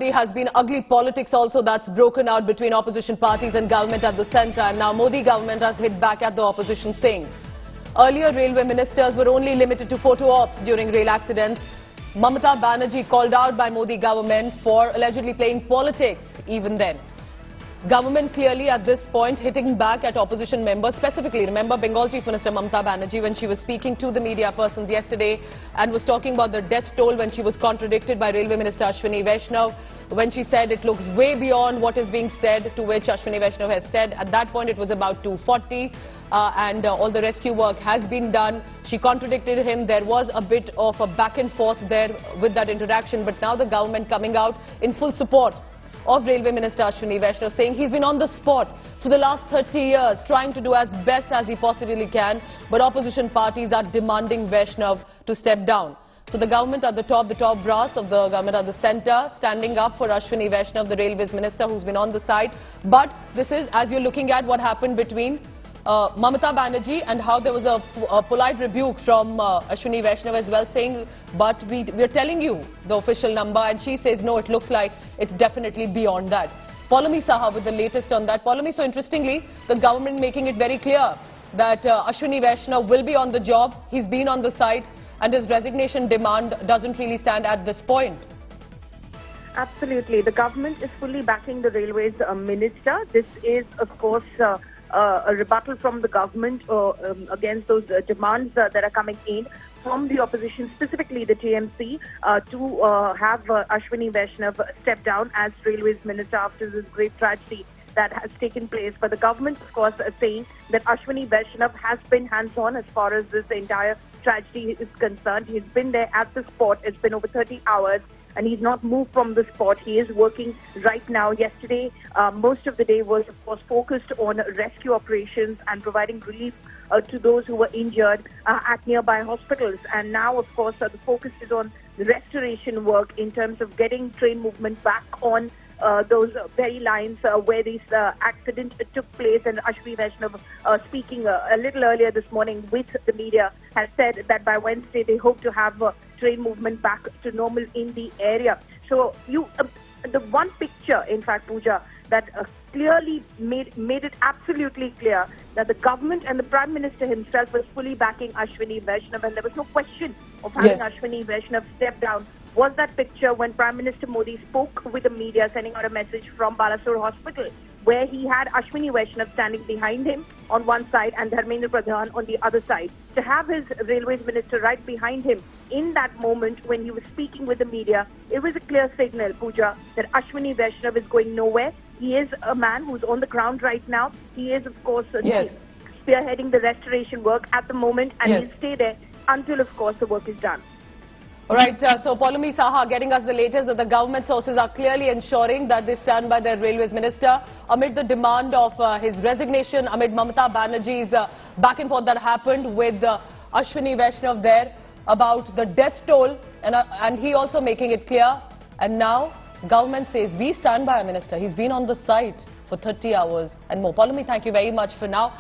Modi has been ugly politics also that's broken out between opposition parties and government at the centre, and now Modi government has hit back at the opposition saying earlier railway ministers were only limited to photo ops during rail accidents. Mamata Banerjee called out by Modi government for allegedly playing politics even then. Government clearly at this point hitting back at opposition members. Specifically, remember Bengal Chief Minister Mamata Banerjee when she was speaking to the media persons yesterday and was talking about the death toll, when she was contradicted by Railway Minister Ashwini Vaishnaw, when she said it looks way beyond what is being said, to which Ashwini Vaishnaw has said at that point it was about 240 and all the rescue work has been done. She contradicted him. There was a bit of a back and forth there with that interaction, but now the government coming out in full support of Railway Minister Ashwini Vaishnaw, saying he's been on the spot for the last 30 years trying to do as best as he possibly can, but opposition parties are demanding Vaishnaw to step down. So the government at the top brass of the government at the centre, standing up for Ashwini Vaishnaw, the Railways Minister who's been on the side. But this is, as you're looking at what happened between Mamata Banerjee and how there was a polite rebuke from Ashwini Vaishnaw as well, saying, but we're telling you the official number, and she says, no, it looks like it's definitely beyond that. Paulami Saha with the latest on that. Paulami, so interestingly, the government making it very clear that Ashwini Vaishnaw will be on the job, he's been on the site, and his resignation demand doesn't really stand at this point. Absolutely. The government is fully backing the Railways Minister. This is, of course, a rebuttal from the government against those demands that are coming in from the opposition, specifically the TMC, to have Ashwini Vaishnaw step down as Railways Minister after this great tragedy that has taken place. But the government, of course, is saying that Ashwini Vaishnaw has been hands-on as far as this entire tragedy is concerned. He's been there at the spot. It's been over 30 hours. And he's not moved from the spot. He is working right now. Yesterday, most of the day was, of course, focused on rescue operations and providing relief to those who were injured at nearby hospitals. And now, of course, the focus is on the restoration work in terms of getting train movement back on those very lines where this accident took place. And Ashwini Vaishnaw, speaking a little earlier this morning with the media, has said that by Wednesday they hope to have train movement back to normal in the area. So the one picture, in fact, Pooja, that clearly made it absolutely clear that the government and the Prime Minister himself was fully backing Ashwini Vaishnaw, and there was no question of having Ashwini Vaishnaw step down, was that picture when Prime Minister Modi spoke with the media, sending out a message from Balasore Hospital, where he had Ashwini Vaishnaw standing behind him on one side and Dharmendra Pradhan on the other side. To have his Railways Minister right behind him in that moment when he was speaking with the media, it was a clear signal, Pooja, that Ashwini Vaishnaw is going nowhere. He is a man who's on the ground right now. He is, of course, spearheading the restoration work at the moment, and he'll stay there until, of course, the work is done. All right, so Paulami Saha getting us the latest that the government sources are clearly ensuring that they stand by their Railways Minister amid the demand of his resignation, amid Mamata Banerjee's back and forth that happened with Ashwini Vaishnaw there about the death toll, and he also making it clear. And now government says we stand by our minister. He's been on the site for 30 hours and more. Paulami, thank you very much for now.